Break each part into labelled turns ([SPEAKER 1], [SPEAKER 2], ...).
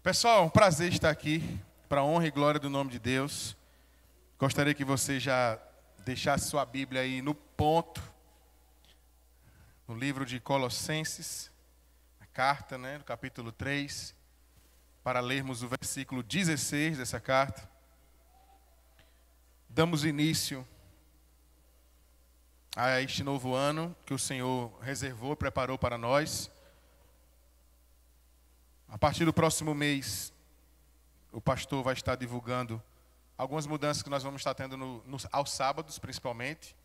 [SPEAKER 1] Pessoal, é um prazer estar aqui, para a honra e glória do nome de Deus. Gostaria que você já deixasse sua Bíblia aí no ponto, no livro de Colossenses, a carta, no capítulo 3, para lermos o versículo 16 dessa carta. Damos início a este novo ano que o Senhor reservou, preparou para nós. A partir do próximo mês, o pastor vai estar divulgando algumas mudanças que nós vamos estar tendo aos sábados, principalmente.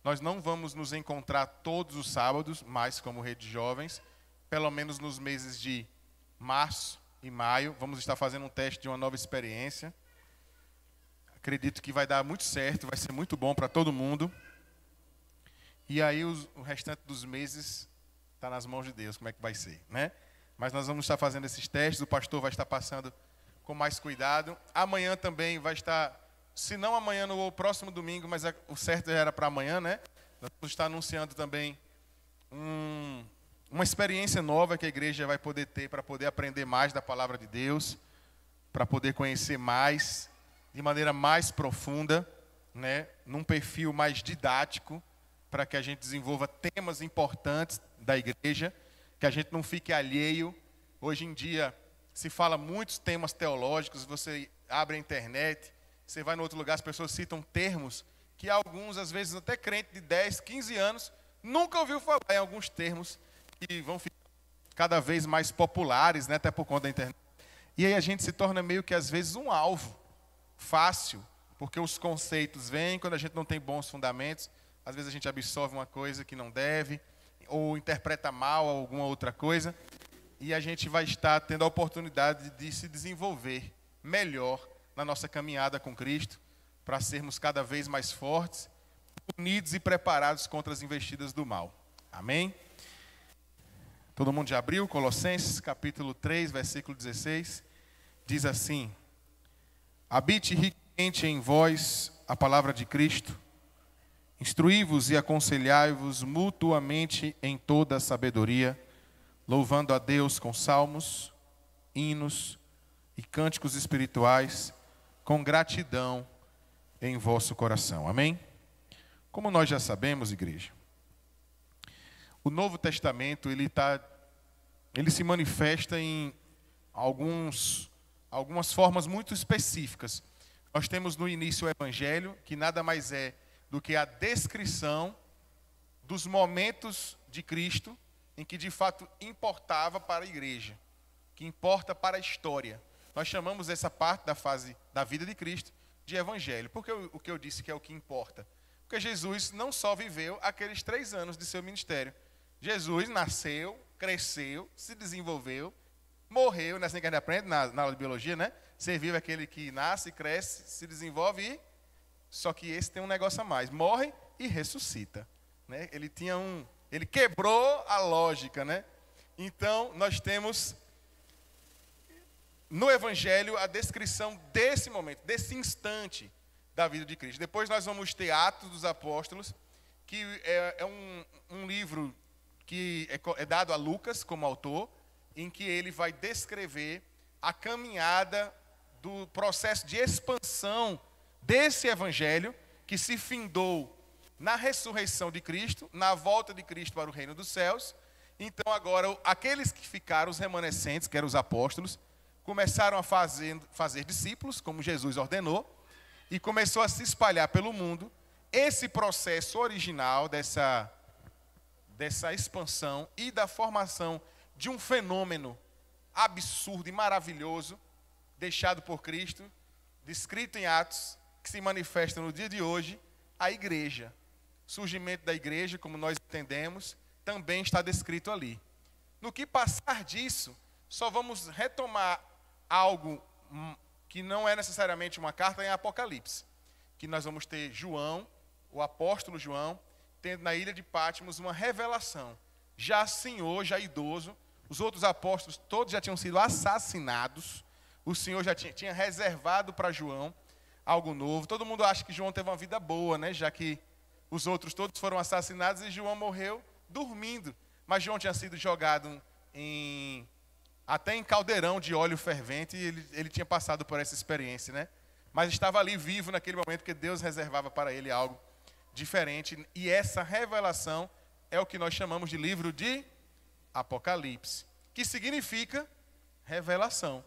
[SPEAKER 1] Nós não vamos nos encontrar todos os sábados, mais como rede de jovens, pelo menos nos meses de março e maio. Vamos estar fazendo um teste de uma nova experiência. Acredito que vai dar muito certo, vai ser muito bom para todo mundo. E aí o restante dos meses está nas mãos de Deus, como é que vai ser, né? Mas nós vamos estar fazendo esses testes, o pastor vai estar passando com mais cuidado. Amanhã também vai estar, se não amanhã no próximo domingo, mas o certo era para amanhã, né? Nós vamos estar anunciando também uma experiência nova que a igreja vai poder ter para poder aprender mais da palavra de Deus, para poder conhecer mais, de maneira mais profunda, né? Num perfil mais didático, para que a gente desenvolva temas importantes da igreja, que a gente não fique alheio. Hoje em dia se fala muitos temas teológicos, você abre a internet, você vai em outro lugar, as pessoas citam termos que alguns, às vezes até crente de 10, 15 anos, nunca ouviu falar em alguns termos que vão ficar cada vez mais populares, até por conta da internet. E aí a gente se torna meio que às vezes um alvo fácil, porque os conceitos vêm quando a gente não tem bons fundamentos, às vezes a gente absorve uma coisa que não deve, ou interpreta mal alguma outra coisa, e a gente vai estar tendo a oportunidade de se desenvolver melhor na nossa caminhada com Cristo, para sermos cada vez mais fortes, unidos e preparados contra as investidas do mal. Amém? Todo mundo já abriu? Colossenses, capítulo 3, versículo 16, diz assim: habite ricamente em vós a palavra de Cristo, instruí-vos e aconselhai-vos mutuamente em toda a sabedoria, louvando a Deus com salmos, hinos e cânticos espirituais, com gratidão em vosso coração. Amém? Como nós já sabemos, igreja, o Novo Testamento ele se manifesta em algumas formas muito específicas. Nós temos no início o Evangelho, que nada mais é do que a descrição dos momentos de Cristo em que de fato importava para a igreja, que importa para a história. Nós chamamos essa parte da fase da vida de Cristo de Evangelho. Por que o que eu disse que é o que importa? Porque Jesus não só viveu aqueles 3 anos de seu ministério. Jesus nasceu, cresceu, se desenvolveu, morreu, assim que a gente aprende na aula de biologia, né? Ser vivo é aquele que nasce, cresce, se desenvolve e... Só que esse tem um negócio a mais, morre e ressuscita, né? Ele quebrou a lógica, né? Então, nós temos no Evangelho a descrição desse momento, desse instante da vida de Cristo. Depois nós vamos ter Atos dos Apóstolos, que é um livro que é dado a Lucas como autor, em que ele vai descrever a caminhada do processo de expansão desse evangelho que se findou na ressurreição de Cristo, na volta de Cristo para o reino dos céus. Então agora aqueles que ficaram, os remanescentes, que eram os apóstolos, começaram a fazer discípulos, como Jesus ordenou, e começou a se espalhar pelo mundo esse processo original dessa expansão e da formação de um fenômeno absurdo e maravilhoso, deixado por Cristo, descrito em Atos, que se manifesta no dia de hoje, a igreja. O surgimento da igreja, como nós entendemos, também está descrito ali. No que passar disso, só vamos retomar algo que não é necessariamente uma carta em Apocalipse, que nós vamos ter João, o apóstolo João, tendo na ilha de Patmos uma revelação. Já senhor, já idoso, os outros apóstolos todos já tinham sido assassinados, o Senhor já tinha reservado para João algo novo. Todo mundo acha que João teve uma vida boa, né? Já que os outros todos foram assassinados e João morreu dormindo. Mas João tinha sido jogado em Até em caldeirão de óleo fervente ele tinha passado por essa experiência, né? Mas estava ali vivo naquele momento porque Deus reservava para ele algo diferente. E essa revelação é o que nós chamamos de livro de Apocalipse, que significa revelação.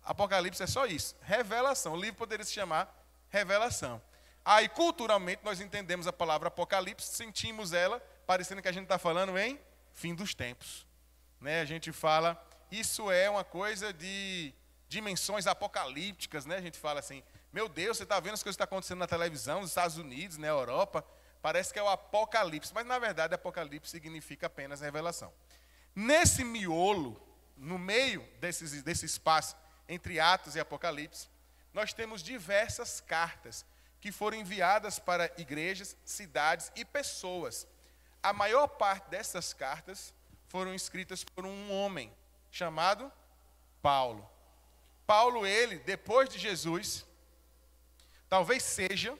[SPEAKER 1] Apocalipse é só isso, revelação. O livro poderia se chamar Revelação. Aí, culturalmente, nós entendemos a palavra Apocalipse, sentimos ela, parecendo que a gente está falando em fim dos tempos. Né? A gente fala, isso é uma coisa de dimensões apocalípticas, né? A gente fala assim, meu Deus, você está vendo as coisas que estão acontecendo na televisão, nos Estados Unidos, na Europa, parece que é o Apocalipse, mas na verdade Apocalipse significa apenas revelação. Nesse miolo, no meio desse espaço entre Atos e Apocalipse, nós temos diversas cartas que foram enviadas para igrejas, cidades e pessoas. A maior parte dessas cartas foram escritas por um homem chamado Paulo. Paulo, ele, depois de Jesus, talvez seja,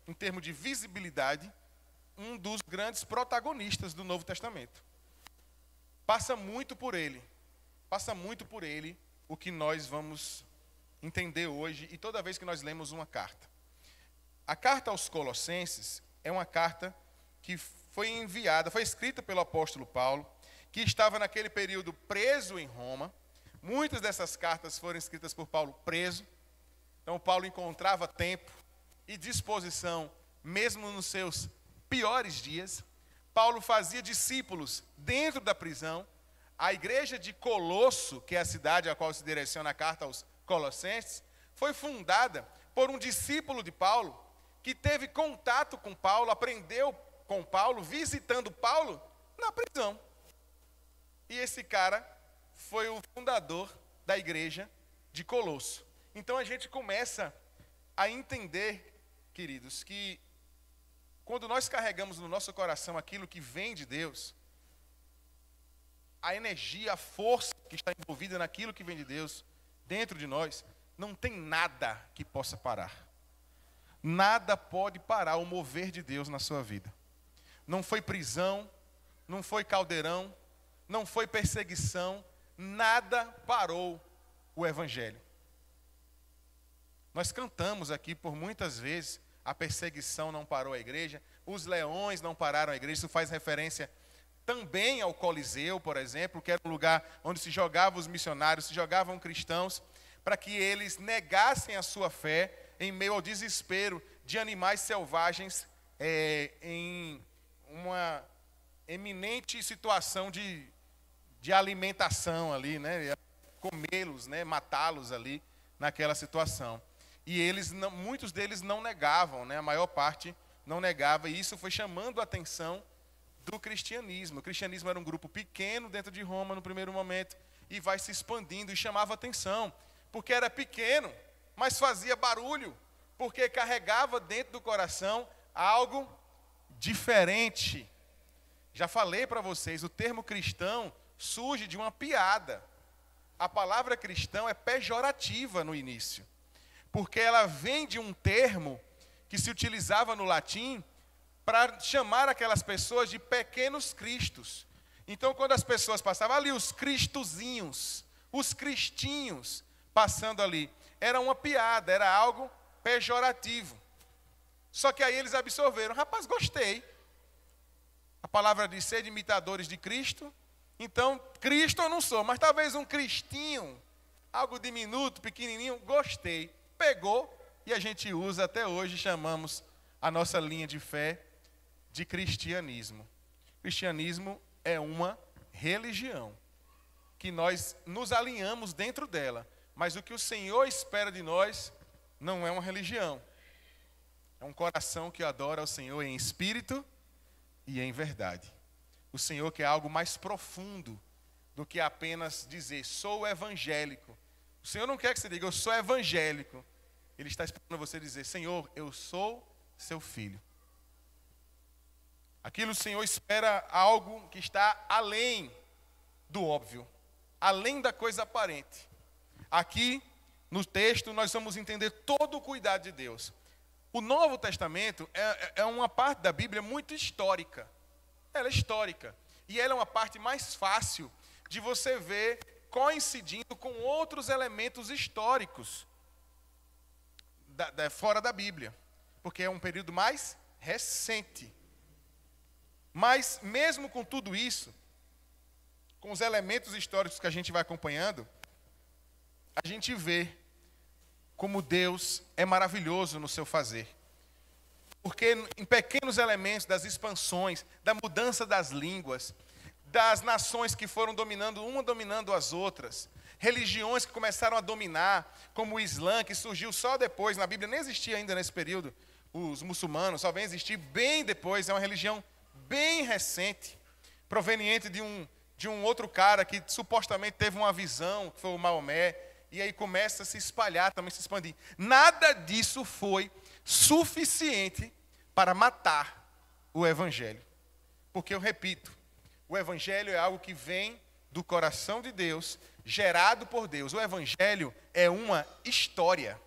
[SPEAKER 1] em termos de visibilidade, um dos grandes protagonistas do Novo Testamento. Passa muito por ele o que nós vamos entender hoje e toda vez que nós lemos uma carta. A carta aos Colossenses é uma carta que foi enviada, foi escrita pelo apóstolo Paulo, que estava naquele período preso em Roma. Muitas dessas cartas foram escritas por Paulo preso. Então Paulo encontrava tempo e disposição, mesmo nos seus piores dias. Paulo fazia discípulos dentro da prisão. A igreja de Colosso, que é a cidade a qual se direciona a carta aos Colossenses, foi fundada por um discípulo de Paulo, que teve contato com Paulo, aprendeu com Paulo, visitando Paulo na prisão. E esse cara foi o fundador da igreja de Colosso. Então a gente começa a entender, queridos, que quando nós carregamos no nosso coração aquilo que vem de Deus, a energia, a força que está envolvida naquilo que vem de Deus, dentro de nós, não tem nada que possa parar. Nada pode parar o mover de Deus na sua vida. Não foi prisão, não foi caldeirão, não foi perseguição, nada parou o Evangelho. Nós cantamos aqui por muitas vezes, a perseguição não parou a igreja, os leões não pararam a igreja, isso faz referência também ao Coliseu, por exemplo, que era um lugar onde se jogavam os missionários, se jogavam cristãos, para que eles negassem a sua fé em meio ao desespero de animais selvagens em uma eminente situação de alimentação ali, né? Comê-los, né? Matá-los ali naquela situação. E eles, muitos deles não negavam, né? A maior parte não negava, e isso foi chamando a atenção do cristianismo. O cristianismo era um grupo pequeno dentro de Roma no primeiro momento, e vai se expandindo e chamava atenção, porque era pequeno, mas fazia barulho, porque carregava dentro do coração algo diferente. Já falei para vocês, o termo cristão surge de uma piada. A palavra cristão é pejorativa no início, porque ela vem de um termo que se utilizava no latim para chamar aquelas pessoas de pequenos cristos. Então, quando as pessoas passavam ali, os cristozinhos, os cristinhos passando ali, era uma piada, era algo pejorativo. Só que aí eles absorveram, rapaz, gostei. A palavra diz ser imitadores de Cristo. Então, Cristo eu não sou, mas talvez um cristinho, algo diminuto, pequenininho, gostei. Pegou e a gente usa até hoje, chamamos a nossa linha de fé de cristianismo. Cristianismo é uma religião que nós nos alinhamos dentro dela, mas o que o Senhor espera de nós não é uma religião. É um coração que adora ao Senhor em espírito e em verdade. O Senhor quer algo mais profundo do que apenas dizer, sou evangélico. O Senhor não quer que você diga, eu sou evangélico. Ele está esperando você dizer, Senhor, eu sou seu filho. Aquilo o Senhor espera algo que está além do óbvio, além da coisa aparente. Aqui, no texto, nós vamos entender todo o cuidado de Deus. O Novo Testamento é uma parte da Bíblia muito histórica. Ela é histórica. E ela é uma parte mais fácil de você ver coincidindo com outros elementos históricos fora da Bíblia, porque é um período mais recente. Mas mesmo com tudo isso, com os elementos históricos que a gente vai acompanhando, a gente vê como Deus é maravilhoso no seu fazer. Porque em pequenos elementos das expansões, da mudança das línguas, das nações que foram dominando, uma dominando as outras, religiões que começaram a dominar, como o Islã, que surgiu só depois, na Bíblia nem existia ainda nesse período, os muçulmanos só vêm existir bem depois, é uma religião bem recente, proveniente de um outro cara que supostamente teve uma visão, que foi o Maomé, e aí começa a se espalhar, também se expandir. Nada disso foi suficiente para matar o Evangelho. Porque eu repito, o Evangelho é algo que vem do coração de Deus, gerado por Deus. O Evangelho é uma história.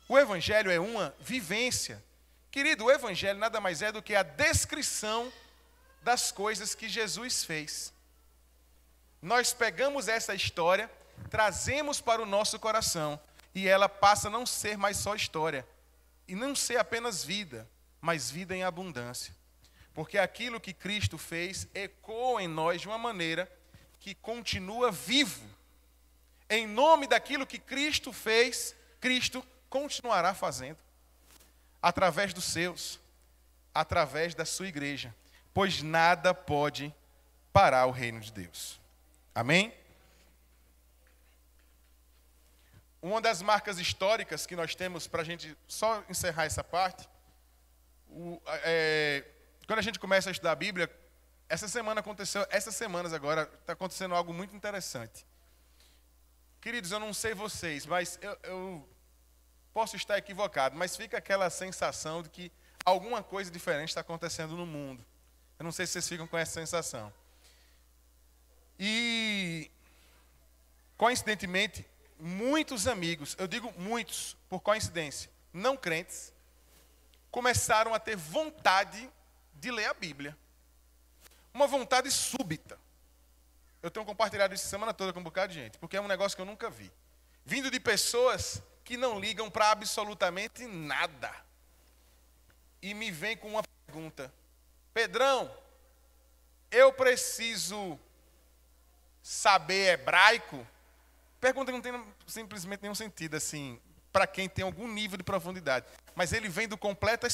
[SPEAKER 1] O Evangelho é uma vivência. Querido, o Evangelho nada mais é do que a descrição das coisas que Jesus fez. Nós pegamos essa história, trazemos para o nosso coração, e ela passa a não ser mais só história, e não ser apenas vida, mas vida em abundância. Porque aquilo que Cristo fez ecoa em nós de uma maneira que continua vivo. Em nome daquilo que Cristo fez, Cristo continuará fazendo. Através dos seus, através da sua igreja. Pois nada pode parar o reino de Deus. Amém? Uma das marcas históricas que nós temos, para a gente só encerrar essa parte, quando a gente começa a estudar a Bíblia, essas semanas agora, está acontecendo algo muito interessante. Queridos, eu não sei vocês, mas eu posso estar equivocado, mas fica aquela sensação de que alguma coisa diferente está acontecendo no mundo. Eu não sei se vocês ficam com essa sensação. E, coincidentemente, muitos amigos, eu digo muitos, por coincidência, não crentes, começaram a ter vontade de ler a Bíblia. Uma vontade súbita. Eu tenho compartilhado isso a semana toda com um bocado de gente, porque é um negócio que eu nunca vi. Vindo de pessoas que não ligam para absolutamente nada. E me vem com uma pergunta. Pedrão, eu preciso saber hebraico? Pergunta que não tem simplesmente nenhum sentido, assim, para quem tem algum nível de profundidade. Mas ele vem da completa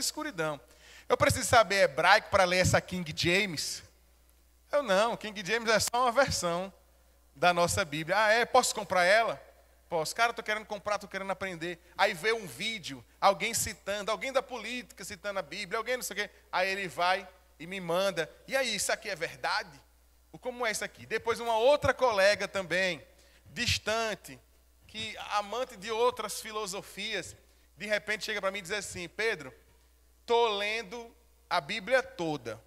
[SPEAKER 1] escuridão. Eu preciso saber hebraico para ler essa King James? Eu não, King James é só uma versão da nossa Bíblia. Ah, é? Posso comprar ela? Posso. Cara, estou querendo comprar, estou querendo aprender. Aí vê um vídeo, alguém citando, alguém da política citando a Bíblia, alguém não sei o quê. Aí ele vai e me manda. E aí, isso aqui é verdade? Como é isso aqui? Depois uma outra colega também, distante, que amante de outras filosofias, de repente chega para mim e diz assim: Pedro, estou lendo a Bíblia toda.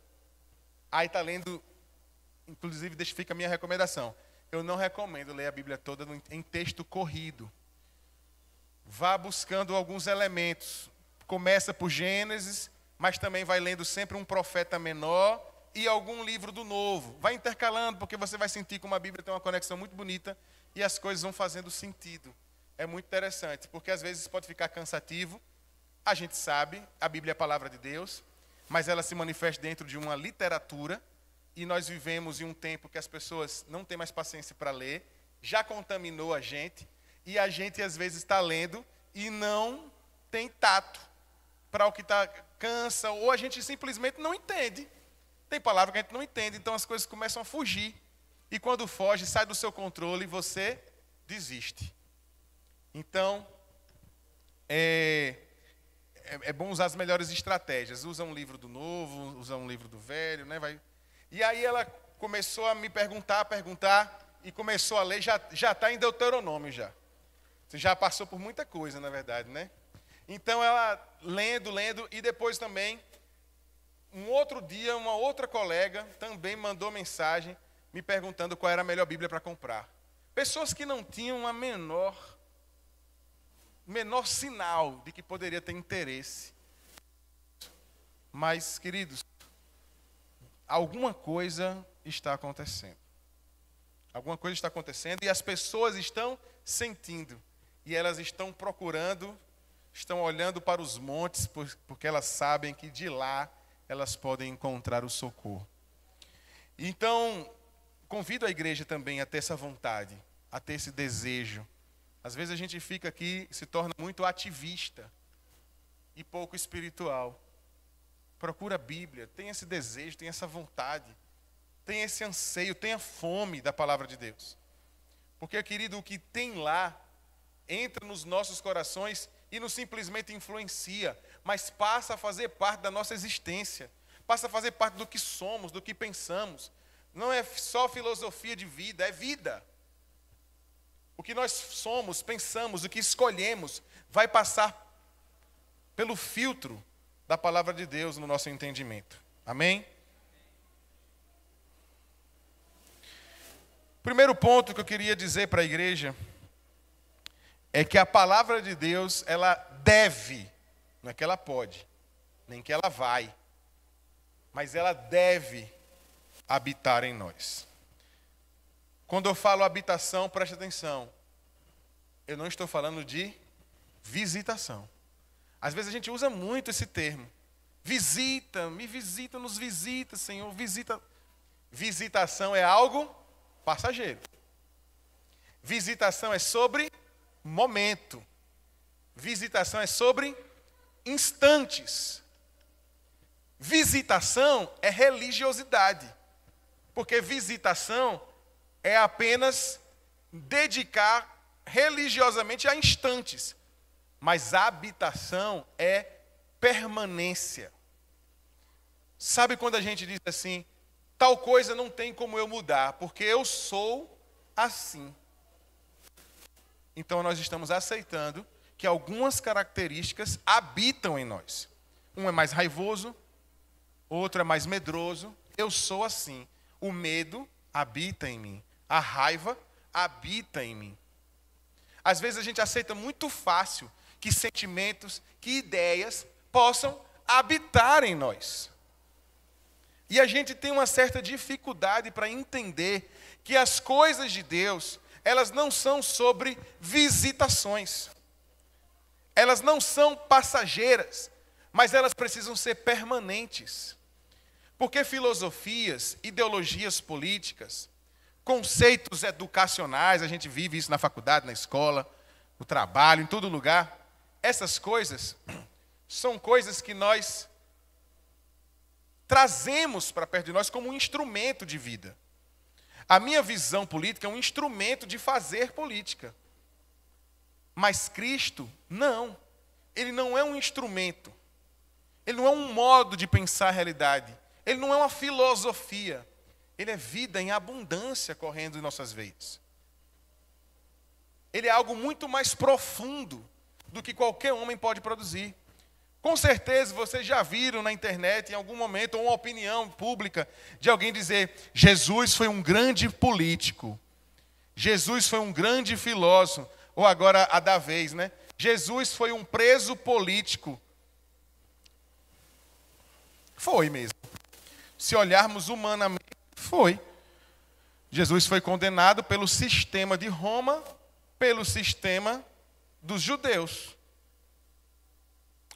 [SPEAKER 1] Aí está lendo, inclusive fica a minha recomendação. Eu não recomendo ler a Bíblia toda em texto corrido. Vá buscando alguns elementos. Começa por Gênesis, mas também vai lendo sempre um profeta menor e algum livro do Novo. Vai intercalando, porque você vai sentir como a Bíblia tem uma conexão muito bonita e as coisas vão fazendo sentido. É muito interessante, porque às vezes pode ficar cansativo. A gente sabe, a Bíblia é a palavra de Deus, mas ela se manifesta dentro de uma literatura, e nós vivemos em um tempo que as pessoas não têm mais paciência para ler, já contaminou a gente, e a gente às vezes está lendo e não tem tato para o que cansa, ou a gente simplesmente não entende. Tem palavra que a gente não entende, então as coisas começam a fugir. E quando foge, sai do seu controle e você desiste. Então, é bom usar as melhores estratégias. Usa um livro do Novo, usa um livro do Velho, né? E aí ela começou a me perguntar, e começou a ler, já está em Deuteronômio já. Você já passou por muita coisa, na verdade, né? Então ela lendo, e depois também, um outro dia, uma outra colega também mandou mensagem me perguntando qual era a melhor Bíblia para comprar. Pessoas que não tinham a menor sinal de que poderia ter interesse. Mas, queridos, alguma coisa está acontecendo. Alguma coisa está acontecendo e as pessoas estão sentindo. E elas estão procurando, estão olhando para os montes, porque elas sabem que de lá elas podem encontrar o socorro. Então, convido a igreja também a ter essa vontade, a ter esse desejo. Às vezes a gente fica aqui, se torna muito ativista e pouco espiritual. Procura a Bíblia, tenha esse desejo, tenha essa vontade, tenha esse anseio, tenha fome da palavra de Deus. Porque, querido, o que tem lá entra nos nossos corações e não simplesmente influencia, mas passa a fazer parte da nossa existência, passa a fazer parte do que somos, do que pensamos. Não é só filosofia de vida, é vida. O que nós somos, pensamos, o que escolhemos, vai passar pelo filtro da palavra de Deus no nosso entendimento. Amém? Primeiro ponto que eu queria dizer para a igreja é que a palavra de Deus, ela deve, não é que ela pode, nem que ela vai, mas ela deve habitar em nós. Quando eu falo habitação, preste atenção, eu não estou falando de visitação. Às vezes a gente usa muito esse termo. Visita, me visita, nos visita, Senhor, visita. Visitação é algo passageiro. Visitação é sobre momento. Visitação é sobre instantes. Visitação é religiosidade. Porque visitação é apenas dedicar religiosamente a instantes. Mas a habitação é permanência. Sabe quando a gente diz assim, tal coisa não tem como eu mudar, porque eu sou assim. Então nós estamos aceitando que algumas características habitam em nós. Um é mais raivoso, outro é mais medroso. Eu sou assim. O medo habita em mim. A raiva habita em mim. Às vezes a gente aceita muito fácil que sentimentos, que ideias possam habitar em nós. E a gente tem uma certa dificuldade para entender que as coisas de Deus, elas não são sobre visitações. Elas não são passageiras, mas elas precisam ser permanentes. Porque filosofias, ideologias políticas, conceitos educacionais, a gente vive isso na faculdade, na escola, no trabalho, em todo lugar. Essas coisas são coisas que nós trazemos para perto de nós como um instrumento de vida. A minha visão política é um instrumento de fazer política. Mas Cristo, não. Ele não é um instrumento. Ele não é um modo de pensar a realidade. Ele não é uma filosofia. Ele é vida em abundância correndo em nossas veias. Ele é algo muito mais profundo do que qualquer homem pode produzir. Com certeza vocês já viram na internet, em algum momento, uma opinião pública de alguém dizer: Jesus foi um grande político, Jesus foi um grande filósofo, ou agora a da vez, né? Jesus foi um preso político. Foi mesmo. Se olharmos humanamente, foi. Jesus foi condenado pelo sistema de Roma, pelo sistema dos judeus.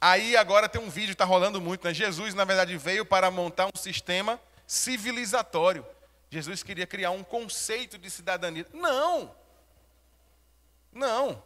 [SPEAKER 1] Aí agora tem um vídeo que está rolando muito, né? Jesus, na verdade, veio para montar um sistema civilizatório. Jesus queria criar um conceito de cidadania. Não! Não!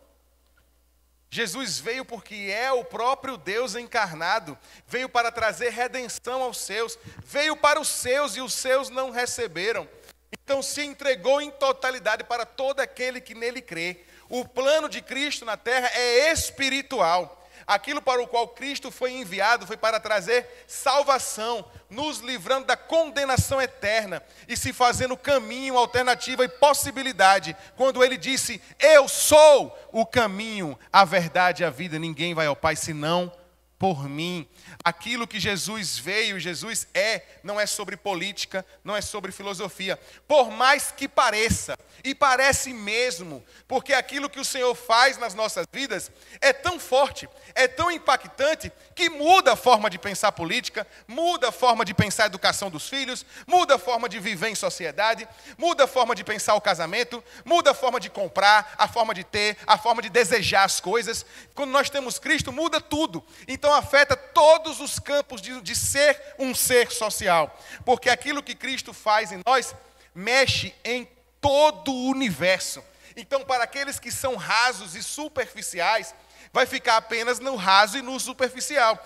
[SPEAKER 1] Jesus veio porque é o próprio Deus encarnado. Veio para trazer redenção aos seus. Veio para os seus e os seus não receberam. Então se entregou em totalidade para todo aquele que nele crê. O plano de Cristo na terra é espiritual. Aquilo para o qual Cristo foi enviado foi para trazer salvação, nos livrando da condenação eterna e se fazendo caminho, alternativa e possibilidade. Quando ele disse: eu sou o caminho, a verdade e a vida, ninguém vai ao Pai senão por mim. Aquilo que Jesus veio, Jesus é, não é sobre política, não é sobre filosofia. Por mais que pareça, e parece mesmo, porque aquilo que o Senhor faz nas nossas vidas é tão forte, é tão impactante, que muda a forma de pensar política, muda a forma de pensar a educação dos filhos, muda a forma de viver em sociedade, muda a forma de pensar o casamento, muda a forma de comprar, a forma de ter, a forma de desejar as coisas. Quando nós temos Cristo, muda tudo. Então afeta todos os campos de ser um ser social. Porque aquilo que Cristo faz em nós, mexe em todo o universo. Então, para aqueles que são rasos e superficiais, vai ficar apenas no raso e no superficial.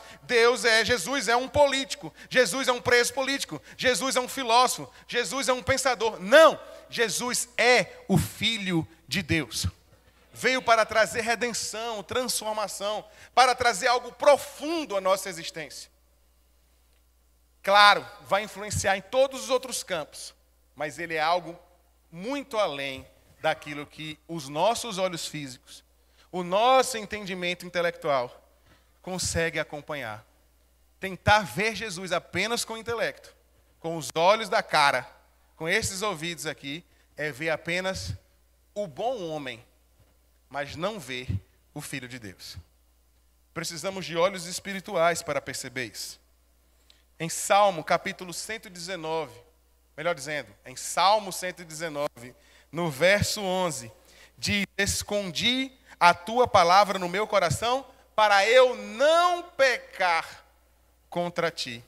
[SPEAKER 1] Jesus é um político, Jesus é um preso político, Jesus é um filósofo, Jesus é um pensador. Não, Jesus é o Filho de Deus. Veio para trazer redenção, transformação, para trazer algo profundo à nossa existência. Claro, vai influenciar em todos os outros campos, mas ele é algo muito além daquilo que os nossos olhos físicos, o nosso entendimento intelectual consegue acompanhar. Tentar ver Jesus apenas com o intelecto, com os olhos da cara, com esses ouvidos aqui, é ver apenas o bom homem, mas não ver o Filho de Deus. Precisamos de olhos espirituais para perceber isso. Em Salmo capítulo 119, melhor dizendo, em Salmo 119, no verso 11, diz: escondi a tua palavra no meu coração para eu não pecar contra ti.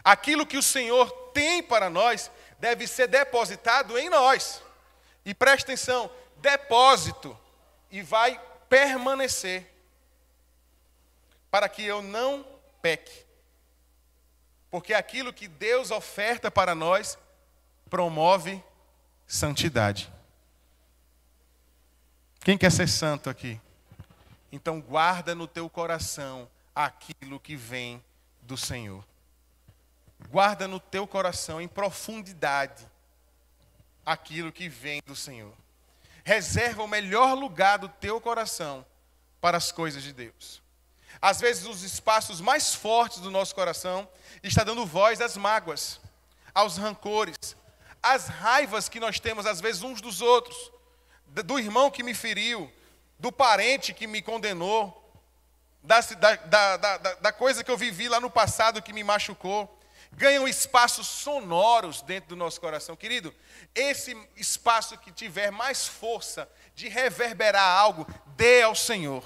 [SPEAKER 1] Aquilo que o Senhor tem para nós deve ser depositado em nós. E preste atenção, depósito, e vai permanecer, para que eu não peque. Porque aquilo que Deus oferta para nós promove santidade. Quem quer ser santo aqui? Então guarda no teu coração aquilo que vem do Senhor. Guarda no teu coração em profundidade aquilo que vem do Senhor. Reserva o melhor lugar do teu coração para as coisas de Deus. Às vezes os espaços mais fortes do nosso coração está dando voz às mágoas, aos rancores, às raivas que nós temos às vezes uns dos outros, do irmão que me feriu, do parente que me condenou, da coisa que eu vivi lá no passado que me machucou. Ganham espaços sonoros dentro do nosso coração. Querido, esse espaço que tiver mais força de reverberar algo, dê ao Senhor.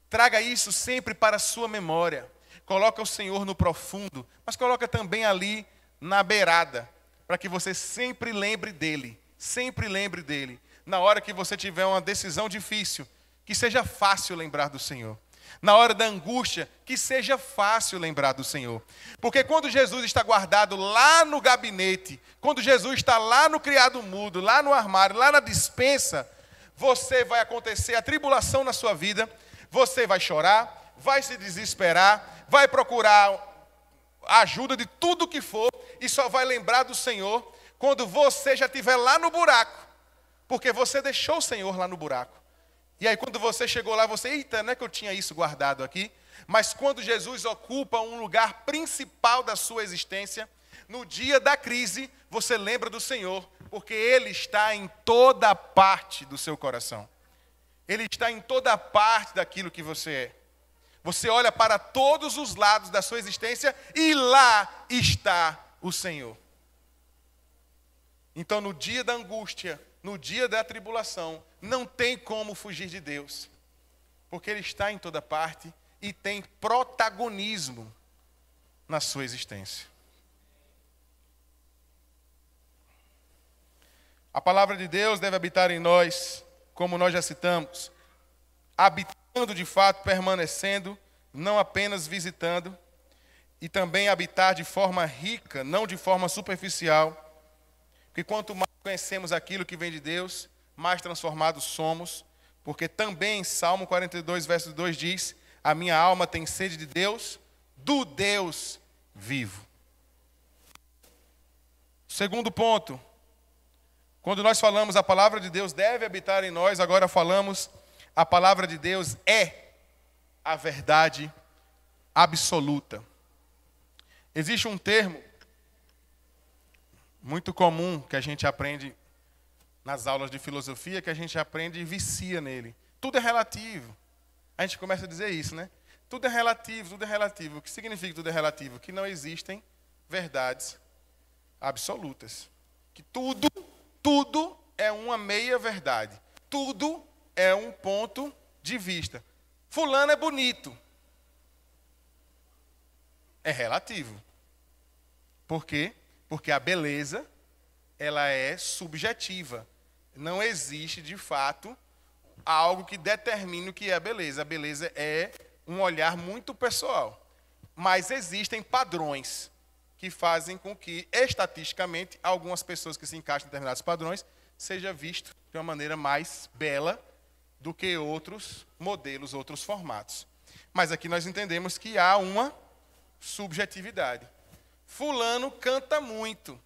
[SPEAKER 1] Traga isso sempre para a sua memória. Coloca o Senhor no profundo, mas coloca também ali na beirada, para que você sempre lembre dele. Sempre lembre dele. Na hora que você tiver uma decisão difícil, que seja fácil lembrar do Senhor. Na hora da angústia, que seja fácil lembrar do Senhor. Porque quando Jesus está guardado lá no gabinete, quando Jesus está lá no criado mudo, lá no armário, lá na despensa, vai acontecer a tribulação na sua vida, você vai chorar, vai se desesperar, vai procurar a ajuda de tudo que for e só vai lembrar do Senhor quando você já estiver lá no buraco, porque você deixou o Senhor lá no buraco. E aí quando você chegou lá, eita, não é que eu tinha isso guardado aqui? Mas quando Jesus ocupa um lugar principal da sua existência, no dia da crise, você lembra do Senhor, porque Ele está em toda parte do seu coração. Ele está em toda parte daquilo que você é. Você olha para todos os lados da sua existência e lá está o Senhor. Então no dia da angústia, no dia da tribulação, não tem como fugir de Deus, porque Ele está em toda parte e tem protagonismo na sua existência. A palavra de Deus deve habitar em nós, como nós já citamos, habitando de fato, permanecendo, não apenas visitando, e também habitar de forma rica, não de forma superficial, porque quanto mais conhecemos aquilo que vem de Deus, mais transformados somos, porque também Salmo 42, verso 2 diz: a minha alma tem sede de Deus, do Deus vivo. Segundo ponto, quando nós falamos a palavra de Deus deve habitar em nós, agora falamos A palavra de Deus é a verdade absoluta. Existe um termo muito comum que a gente aprende nas aulas de filosofia, que a gente aprende e vicia nele. Tudo é relativo. A gente começa a dizer isso, né? Tudo é relativo, tudo é relativo. O que significa tudo é relativo? Que não existem verdades absolutas. Que tudo é uma meia-verdade. Tudo é um ponto de vista. Fulano é bonito. É relativo. Por quê? Porque a beleza, ela é subjetiva. Não existe, de fato, algo que determine o que é a beleza. A beleza é um olhar muito pessoal. Mas existem padrões que fazem com que, estatisticamente, algumas pessoas que se encaixam em determinados padrões, seja visto de uma maneira mais bela do que outros modelos, outros formatos. Mas aqui nós entendemos que há uma subjetividade. Fulano canta muito.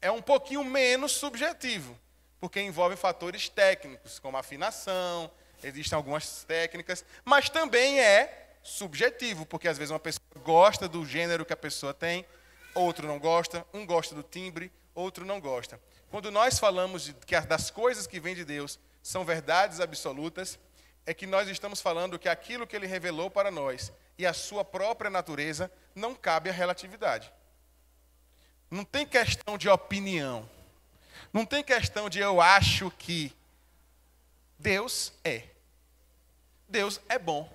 [SPEAKER 1] É um pouquinho menos subjetivo, porque envolve fatores técnicos, como afinação, existem algumas técnicas, mas também é subjetivo, porque às vezes uma pessoa gosta do gênero que a pessoa tem, outro não gosta, um gosta do timbre, outro não gosta. Quando nós falamos que das coisas que vêm de Deus são verdades absolutas, é que nós estamos falando que aquilo que Ele revelou para nós e a sua própria natureza não cabe à relatividade. Não tem questão de opinião. Não tem questão de eu acho que. Deus é. Deus é bom.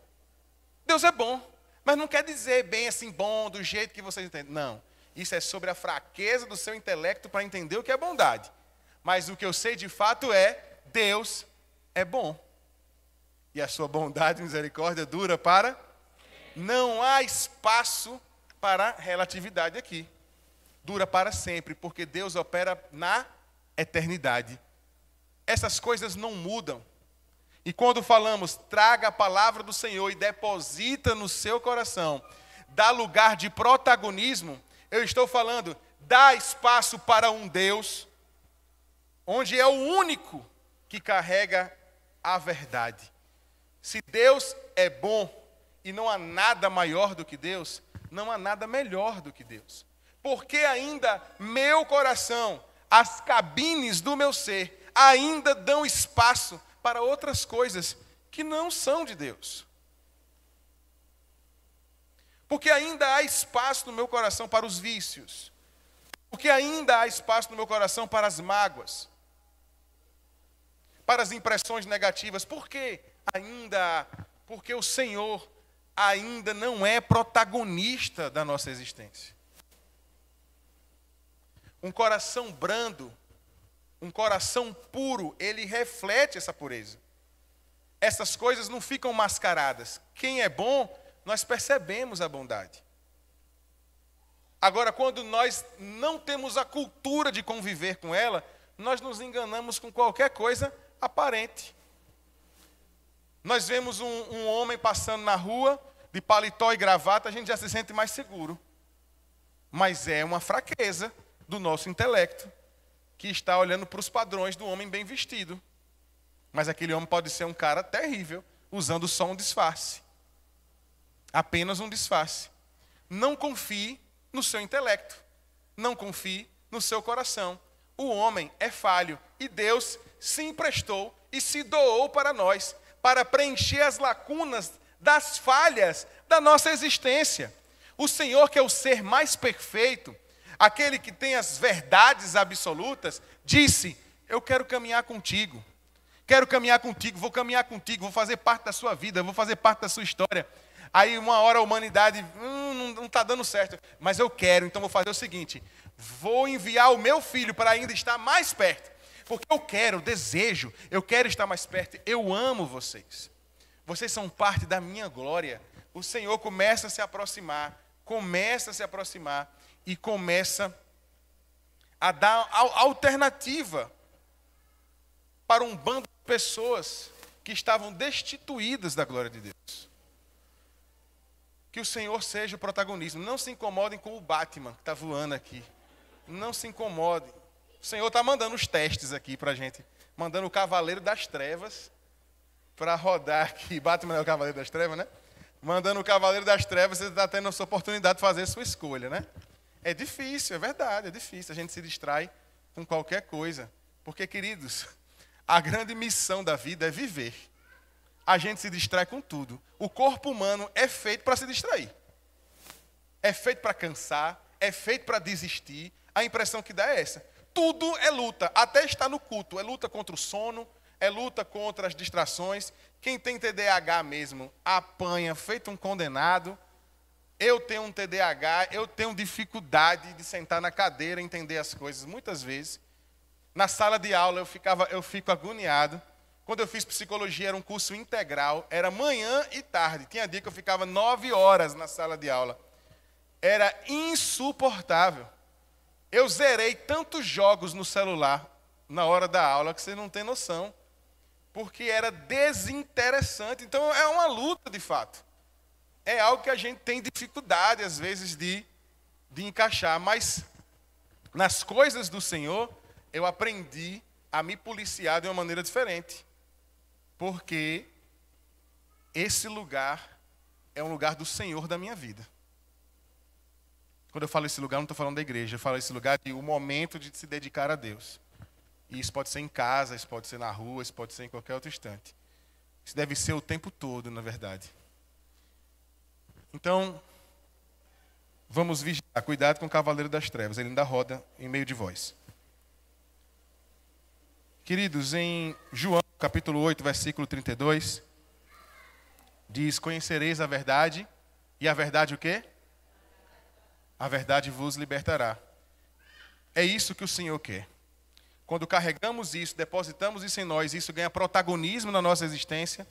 [SPEAKER 1] Deus é bom. Mas não quer dizer bem assim, bom, do jeito que vocês entendem. Não. Isso é sobre a fraqueza do seu intelecto para entender o que é bondade. Mas o que eu sei de fato é, Deus é bom. E a sua bondade e misericórdia dura para... Não há espaço para relatividade aqui. Dura para sempre, porque Deus opera na eternidade. Essas coisas não mudam. E quando falamos, traga a palavra do Senhor e deposita no seu coração, dá lugar de protagonismo, eu estou falando, dá espaço para um Deus, onde é o único que carrega a verdade. Se Deus é bom e não há nada maior do que Deus, não há nada melhor do que Deus. Porque ainda meu coração, as cabines do meu ser, ainda dão espaço para outras coisas que não são de Deus. Porque ainda há espaço no meu coração para os vícios. Porque ainda há espaço no meu coração para as mágoas. Para as impressões negativas. Por quê? Porque o Senhor ainda não é protagonista da nossa existência. Um coração brando, um coração puro, ele reflete essa pureza. Essas coisas não ficam mascaradas. Quem é bom, nós percebemos a bondade. Agora, quando nós não temos a cultura de conviver com ela, nós nos enganamos com qualquer coisa aparente. Nós vemos um homem passando na rua, de paletó e gravata, a gente já se sente mais seguro. Mas é uma fraqueza do nosso intelecto, que está olhando para os padrões do homem bem vestido. Mas aquele homem pode ser um cara terrível, usando só um disfarce. Apenas um disfarce. Não confie no seu intelecto. Não confie no seu coração. O homem é falho e Deus se emprestou e se doou para nós, para preencher as lacunas das falhas da nossa existência. O Senhor, que é o ser mais perfeito, aquele que tem as verdades absolutas, disse, eu quero caminhar contigo. Quero caminhar contigo, vou fazer parte da sua vida, vou fazer parte da sua história. Aí uma hora a humanidade, não está dando certo, mas eu quero, então vou fazer o seguinte, vou enviar o meu filho para ainda estar mais perto, porque eu quero, desejo, eu quero estar mais perto, eu amo vocês. Vocês são parte da minha glória. O Senhor começa a se aproximar e começa a dar alternativa para um bando de pessoas que estavam destituídas da glória de Deus. Que o Senhor seja o protagonismo. Não se incomodem com o Batman que está voando aqui. Não se incomodem. O Senhor está mandando os testes aqui para a gente. Mandando o Cavaleiro das Trevas para rodar aqui. Batman é o Cavaleiro das Trevas, né? Mandando o Cavaleiro das Trevas, você está tendo a sua oportunidade de fazer a sua escolha, né? É difícil, é verdade, é difícil. A gente se distrai com qualquer coisa. Porque, queridos, a grande missão da vida é viver. A gente se distrai com tudo. O corpo humano é feito para se distrair. É feito para cansar, é feito para desistir. A impressão que dá é essa. Tudo é luta, até estar no culto. É luta contra o sono, é luta contra as distrações. Quem tem TDAH mesmo apanha, feito um condenado. Eu tenho um TDAH, eu tenho dificuldade de sentar na cadeira e entender as coisas muitas vezes. Na sala de aula eu fico agoniado. Quando eu fiz psicologia era um curso integral, era manhã e tarde. Tinha dia que eu ficava 9 horas na sala de aula. Era insuportável. Eu zerei tantos jogos no celular na hora da aula que você não tem noção. Porque era desinteressante. Então é uma luta de fato. É algo que a gente tem dificuldade às vezes de encaixar. Mas nas coisas do Senhor eu aprendi a me policiar de uma maneira diferente. Porque esse lugar é um lugar do Senhor da minha vida. Quando eu falo esse lugar, não estou falando da igreja. Eu falo esse lugar de um momento de se dedicar a Deus. E isso pode ser em casa, isso pode ser na rua, isso pode ser em qualquer outro instante. Isso deve ser o tempo todo, na verdade. Então, vamos vigiar. Cuidado com o Cavaleiro das Trevas. Ele ainda roda em meio de vós. Queridos, em João, capítulo 8, versículo 32, diz: conhecereis a verdade, e a verdade o quê? A verdade vos libertará. É isso que o Senhor quer. Quando carregamos isso, depositamos isso em nós, isso ganha protagonismo na nossa existência.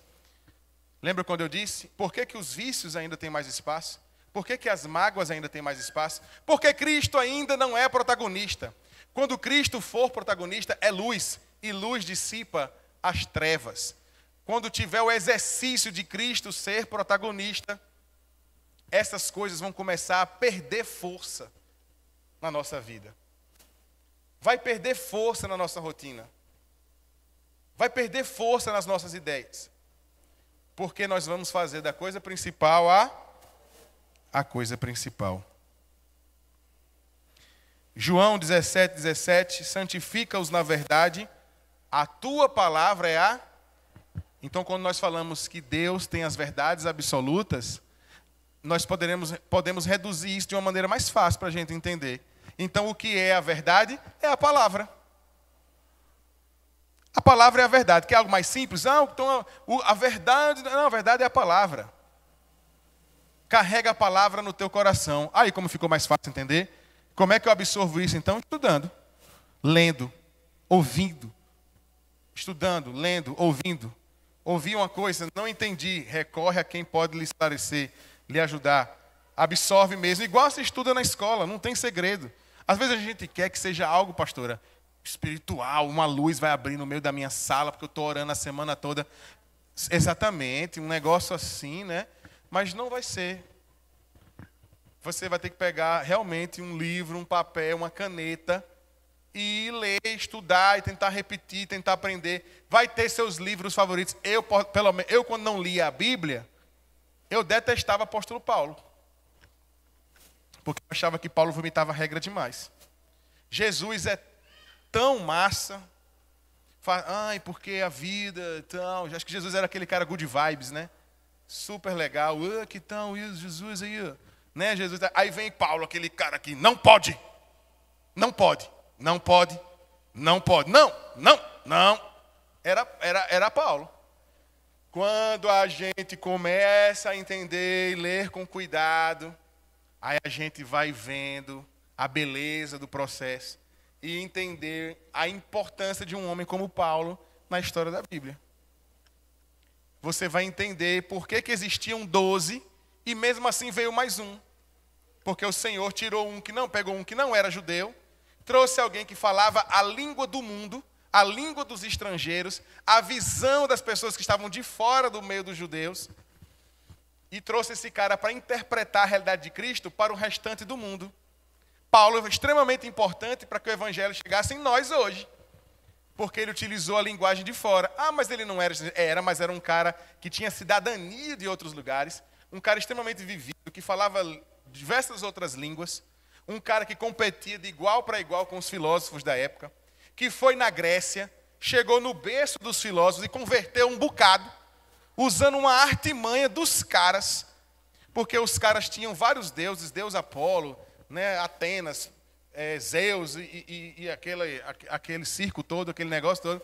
[SPEAKER 1] Lembra quando eu disse? Por que os vícios ainda têm mais espaço? Por que as mágoas ainda têm mais espaço? Porque Cristo ainda não é protagonista. Quando Cristo for protagonista, é luz. E luz dissipa as trevas. Quando tiver o exercício de Cristo ser protagonista, essas coisas vão começar a perder força na nossa vida. Vai perder força na nossa rotina. Vai perder força nas nossas ideias. Porque nós vamos fazer da coisa principal a coisa principal. João 17:17, santifica-os na verdade, a tua palavra é a... Então, quando nós falamos que Deus tem as verdades absolutas, nós podemos reduzir isso de uma maneira mais fácil para a gente entender. Então, o que é a verdade? É a palavra. A palavra é a verdade. Quer algo mais simples? Não, então a verdade... Não, a verdade é a palavra. Carrega a palavra no teu coração. Aí, como ficou mais fácil entender? Como é que eu absorvo isso, então? Estudando, lendo, ouvindo. Estudando, lendo, ouvindo. Ouvi uma coisa, não entendi. Recorre a quem pode lhe esclarecer, lhe ajudar. Absorve mesmo. Igual você estuda na escola, não tem segredo. Às vezes a gente quer que seja algo, pastora, espiritual. Uma luz vai abrir no meio da minha sala, porque eu estou orando a semana toda. Exatamente, um negócio assim, né? Mas não vai ser. Você vai ter que pegar realmente um livro, um papel, uma caneta e ler, estudar e tentar repetir, tentar aprender. Vai ter seus livros favoritos. Eu quando não lia a Bíblia, eu detestava o apóstolo Paulo. Porque eu achava que Paulo vomitava regra demais. Jesus é tão massa. Ai, porque a vida, então... Acho que Jesus era aquele cara good vibes, né? Super legal. Que tal isso, Jesus aí, né? Jesus, aí vem Paulo, aquele cara que não pode. Não pode. Não pode. Não pode. Não. Era Paulo. Quando a gente começa a entender e ler com cuidado, aí a gente vai vendo a beleza do processo e entender a importância de um homem como Paulo na história da Bíblia. Você vai entender por que existiam 12 e mesmo assim veio mais um. Porque o Senhor pegou um que não era judeu, trouxe alguém que falava a língua do mundo, a língua dos estrangeiros, a visão das pessoas que estavam de fora do meio dos judeus, e trouxe esse cara para interpretar a realidade de Cristo para o restante do mundo. Paulo é extremamente importante para que o evangelho chegasse em nós hoje. porque ele utilizou a linguagem de fora. Ah, mas ele não era, mas era um cara que tinha cidadania de outros lugares, um cara extremamente vivido, que falava diversas outras línguas, um cara que competia de igual para igual com os filósofos da época, que foi na Grécia, chegou no berço dos filósofos e converteu um bocado, usando uma artimanha dos caras, porque os caras tinham vários deuses, Deus Apolo, né, Atenas, Zeus e aquele circo todo, aquele negócio todo.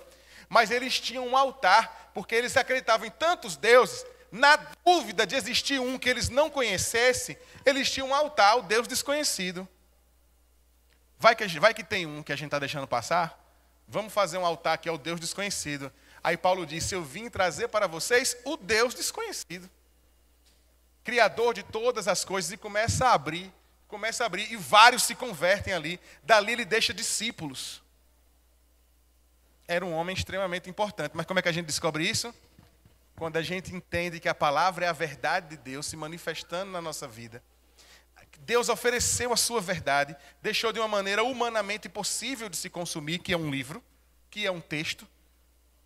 [SPEAKER 1] Mas eles tinham um altar, porque eles acreditavam em tantos deuses. Na dúvida de existir um que eles não conhecessem, eles tinham um altar, o Deus desconhecido. Vai que tem um que a gente está deixando passar? Vamos fazer um altar que é o Deus desconhecido. Aí Paulo disse, eu vim trazer para vocês o Deus desconhecido. Criador de todas as coisas, e começa a abrir, e vários se convertem ali. Dali ele deixa discípulos. Era um homem extremamente importante. Mas como é que a gente descobre isso? Quando a gente entende que a palavra é a verdade de Deus se manifestando na nossa vida. Deus ofereceu a sua verdade, deixou de uma maneira humanamente possível de se consumir, que é um livro, que é um texto.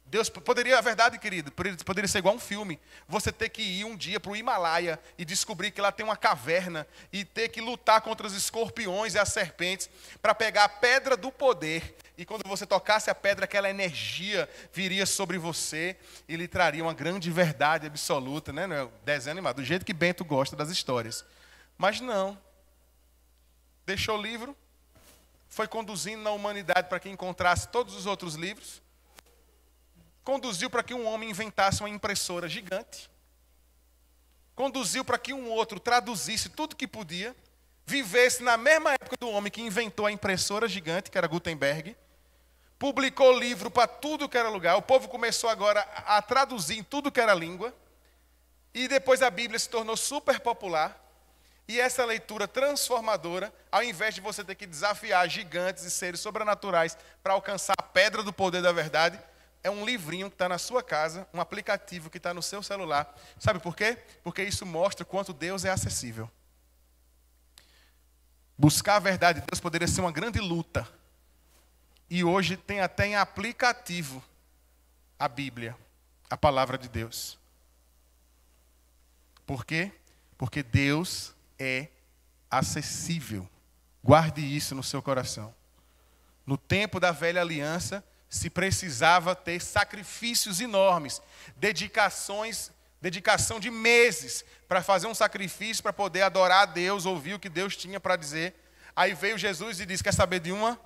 [SPEAKER 1] Deus poderia, a verdade, querido, poderia ser igual um filme. Você ter que ir um dia para o Himalaia e descobrir que lá tem uma caverna e ter que lutar contra os escorpiões e as serpentes para pegar a pedra do poder. E quando você tocasse a pedra, aquela energia viria sobre você e lhe traria uma grande verdade absoluta, né? Desenho animado, do jeito que Bento gosta das histórias. Mas não. Deixou o livro, foi conduzindo na humanidade para que encontrasse todos os outros livros. Conduziu para que um homem inventasse uma impressora gigante. Conduziu para que um outro traduzisse tudo que podia. Vivesse na mesma época do homem que inventou a impressora gigante, que era Gutenberg. Publicou livro para tudo que era lugar. O povo começou agora a traduzir em tudo que era língua. E depois a Bíblia se tornou super popular. E essa leitura transformadora, ao invés de você ter que desafiar gigantes e seres sobrenaturais para alcançar a pedra do poder da verdade, é um livrinho que está na sua casa, um aplicativo que está no seu celular. Sabe por quê? Porque isso mostra quanto Deus é acessível. Buscar a verdade de Deus poderia ser uma grande luta. E hoje tem até em aplicativo a Bíblia, a palavra de Deus. Por quê? Porque Deus é acessível. Guarde isso no seu coração. No tempo da velha aliança, se precisava ter sacrifícios enormes, dedicação de meses para fazer um sacrifício, para poder adorar a Deus, ouvir o que Deus tinha para dizer. Aí veio Jesus e disse, quer saber de uma?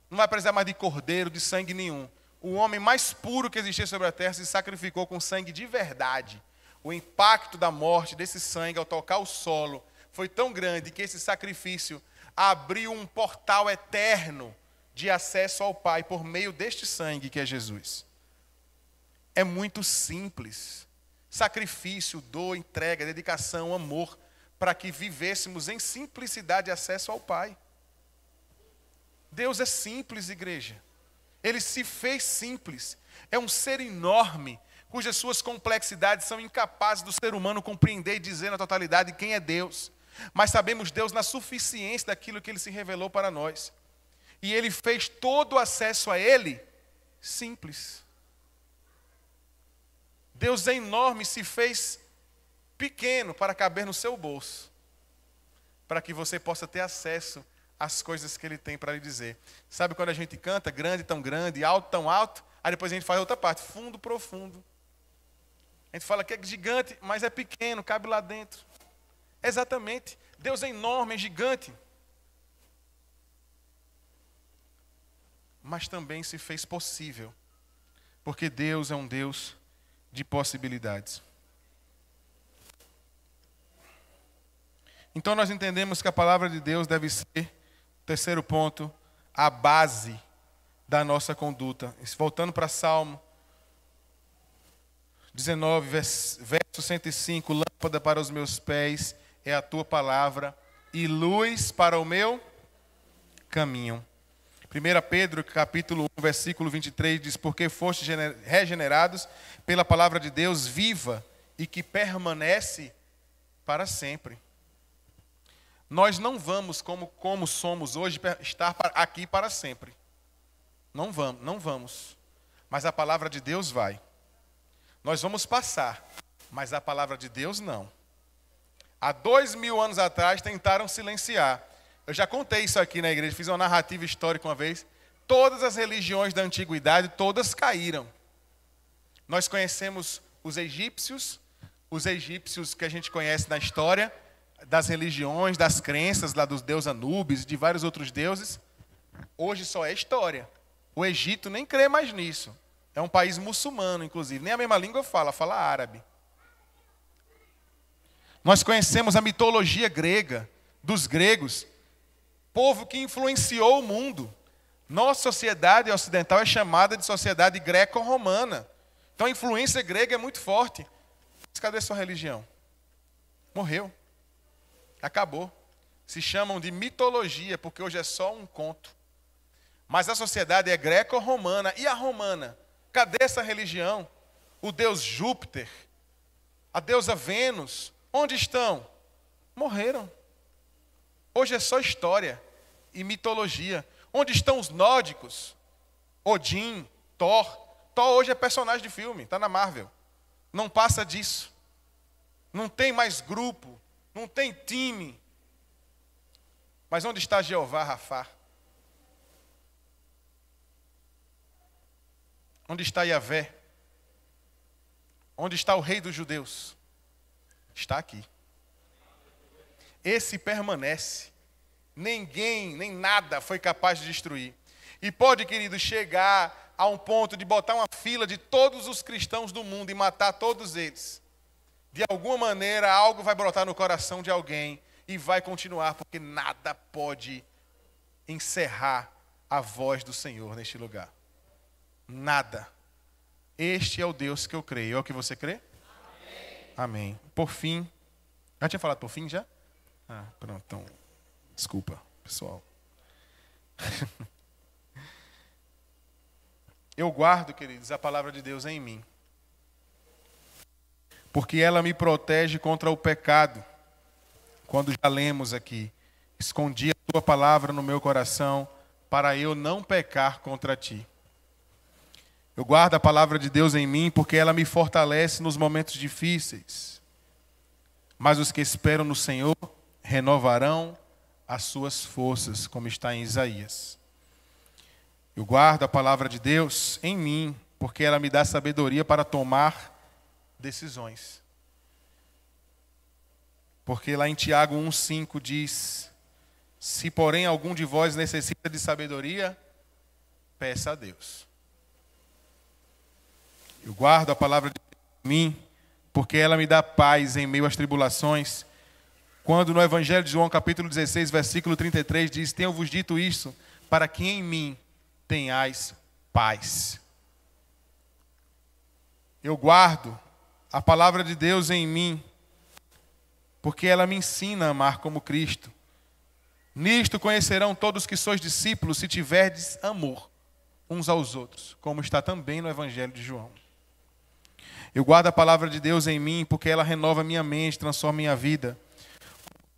[SPEAKER 1] Não vai precisar mais de cordeiro, de sangue nenhum. O homem mais puro que existia sobre a terra se sacrificou com sangue de verdade. O impacto da morte desse sangue ao tocar o solo foi tão grande que esse sacrifício abriu um portal eterno de acesso ao Pai por meio deste sangue que é Jesus. É muito simples. Sacrifício, dor, entrega, dedicação, amor, para que vivêssemos em simplicidade acesso ao Pai. Deus é simples, igreja. Ele se fez simples. É um ser enorme, cujas suas complexidades são incapazes do ser humano compreender e dizer na totalidade quem é Deus. Mas sabemos Deus na suficiência daquilo que Ele se revelou para nós. E Ele fez todo o acesso a Ele simples. Deus é enorme e se fez pequeno para caber no seu bolso. Para que você possa ter acesso às coisas que Ele tem para lhe dizer. Sabe quando a gente canta grande, tão grande, alto, tão alto? Aí depois a gente faz outra parte, fundo, profundo. A gente fala que é gigante, mas é pequeno, cabe lá dentro. Exatamente. Deus é enorme, é gigante. Mas também se fez possível. Porque Deus é um Deus de possibilidades. Então nós entendemos que a palavra de Deus deve ser, terceiro ponto, a base da nossa conduta. Voltando para Salmo 19, verso 105, lâmpada para os meus pés é a tua palavra e luz para o meu caminho. 1 Pedro, capítulo 1, versículo 23, diz, porque fostes regenerados pela palavra de Deus viva e que permanece para sempre. Nós não vamos, como somos hoje, estar aqui para sempre. Não vamos. mas a palavra de Deus vai. Nós vamos passar, mas a palavra de Deus não. Há 2000 anos atrás tentaram silenciar. Eu já contei isso aqui na igreja, fiz uma narrativa histórica uma vez. Todas as religiões da antiguidade, todas caíram. Nós conhecemos os egípcios que a gente conhece na história, das religiões, das crenças lá dos deuses Anubis, de vários outros deuses. Hoje só é história. O Egito nem crê mais nisso. É um país muçulmano, inclusive. Nem a mesma língua fala árabe. Nós conhecemos a mitologia grega, dos gregos, povo que influenciou o mundo. Nossa sociedade ocidental é chamada de sociedade greco-romana. Então a influência grega é muito forte. Mas cadê sua religião? Morreu. Acabou. Se chamam de mitologia, porque hoje é só um conto. Mas a sociedade é greco-romana. E a romana? Cadê essa religião? O deus Júpiter, a deusa Vênus, onde estão? Morreram. Hoje é só história e mitologia. Onde estão os nórdicos? Odin, Thor. Thor hoje é personagem de filme, está na Marvel. Não passa disso. Não tem mais grupo, não tem time. Mas onde está Jeová Rafá? Onde está Yahvé? Onde está o rei dos judeus? Está aqui. Esse permanece. Ninguém, nem nada foi capaz de destruir. E pode, querido, chegar a um ponto de botar uma fila de todos os cristãos do mundo e matar todos eles. De alguma maneira, algo vai brotar no coração de alguém e vai continuar, porque nada pode encerrar a voz do Senhor neste lugar. Nada. Este é o Deus que eu creio. É o que você crê? Amém. Amém. Por fim. Já tinha falado por fim, já? Pronto. Então, desculpa, pessoal. Eu guardo, queridos, a palavra de Deus em mim. Porque ela me protege contra o pecado. Quando já lemos aqui. Escondi a tua palavra no meu coração para eu não pecar contra ti. Eu guardo a palavra de Deus em mim porque ela me fortalece nos momentos difíceis. Mas os que esperam no Senhor renovarão as suas forças, como está em Isaías. Eu guardo a palavra de Deus em mim porque ela me dá sabedoria para tomar decisões. Porque lá em Tiago 1,5 diz: se porém algum de vós necessita de sabedoria, peça a Deus. Eu guardo a palavra de Deus em mim, porque ela me dá paz em meio às tribulações. Quando no Evangelho de João, capítulo 16, versículo 33, diz: tenho-vos dito isso, para que em mim tenhais paz. Eu guardo a palavra de Deus em mim, porque ela me ensina a amar como Cristo. Nisto conhecerão todos que sois discípulos, se tiverdes amor uns aos outros, como está também no Evangelho de João. Eu guardo a palavra de Deus em mim, porque ela renova minha mente, transforma minha vida.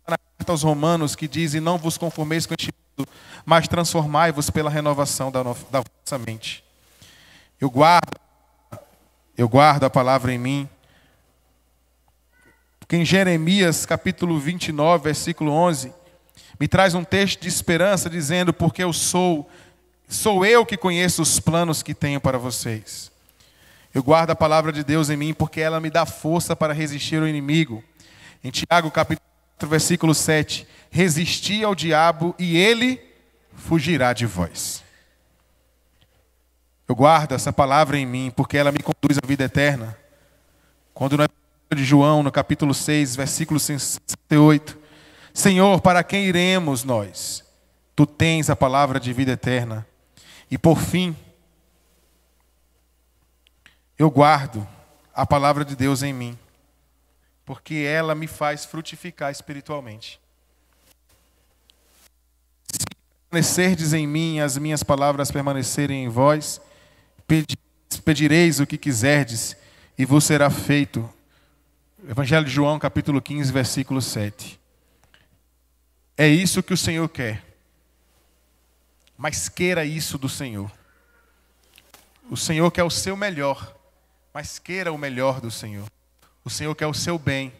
[SPEAKER 1] Na carta aos Romanos, que diz: e não vos conformeis com este mundo, mas transformai-vos pela renovação da vossa mente. Eu guardo a palavra em mim, porque em Jeremias, capítulo 29, versículo 11, me traz um texto de esperança, dizendo: porque sou eu que conheço os planos que tenho para vocês. Eu guardo a palavra de Deus em mim, porque ela me dá força para resistir ao inimigo. Em Tiago, capítulo 4, versículo 7, resisti ao diabo e ele fugirá de vós. Eu guardo essa palavra em mim, porque ela me conduz à vida eterna. Quando no Evangelho de João, no capítulo 6, versículo 68, Senhor, para quem iremos nós? Tu tens a palavra de vida eterna. E por fim, eu guardo a palavra de Deus em mim, porque ela me faz frutificar espiritualmente. Se permanecerdes em mim, as minhas palavras permanecerem em vós, pedireis o que quiserdes e vos será feito. Evangelho de João, capítulo 15, versículo 7. É isso que o Senhor quer. Mas queira isso do Senhor. O Senhor quer o seu melhor, mas queira o melhor do Senhor. O Senhor quer o seu bem,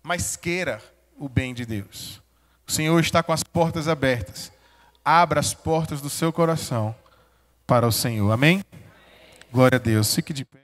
[SPEAKER 1] mas queira o bem de Deus. O Senhor está com as portas abertas. Abra as portas do seu coração para o Senhor. Amém? Glória a Deus. Fique de pé.